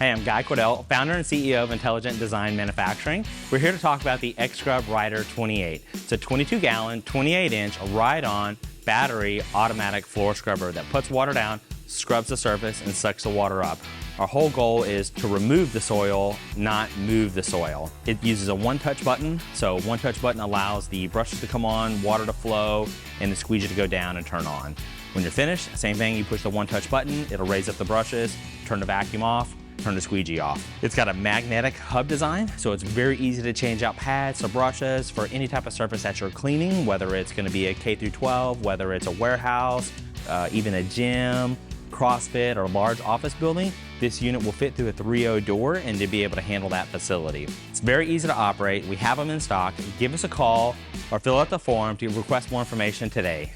Hey, I'm Guy Cordell, founder and CEO of Intelligent Design Manufacturing. We're here to talk about the X-Scrub Rider 28. It's a 22-gallon, 28-inch, ride-on, battery, automatic floor scrubber that puts water down, scrubs the surface, and sucks the water up. Our whole goal is to remove the soil, not move the soil. It uses a one-touch button, so one-touch button allows the brushes to come on, water to flow, and the squeegee to go down and turn on. When you're finished, same thing, you push the one-touch button, it'll raise up the brushes, turn the vacuum off, turn the squeegee off. It's got a magnetic hub design, so it's very easy to change out pads or brushes for any type of surface that you're cleaning, whether it's gonna be a K through 12, whether it's a warehouse, even a gym, CrossFit, or a large office building. This unit will fit through a 3.0 door and to be able to handle that facility. It's very easy to operate. We have them in stock. Give us a call or fill out the form to request more information today.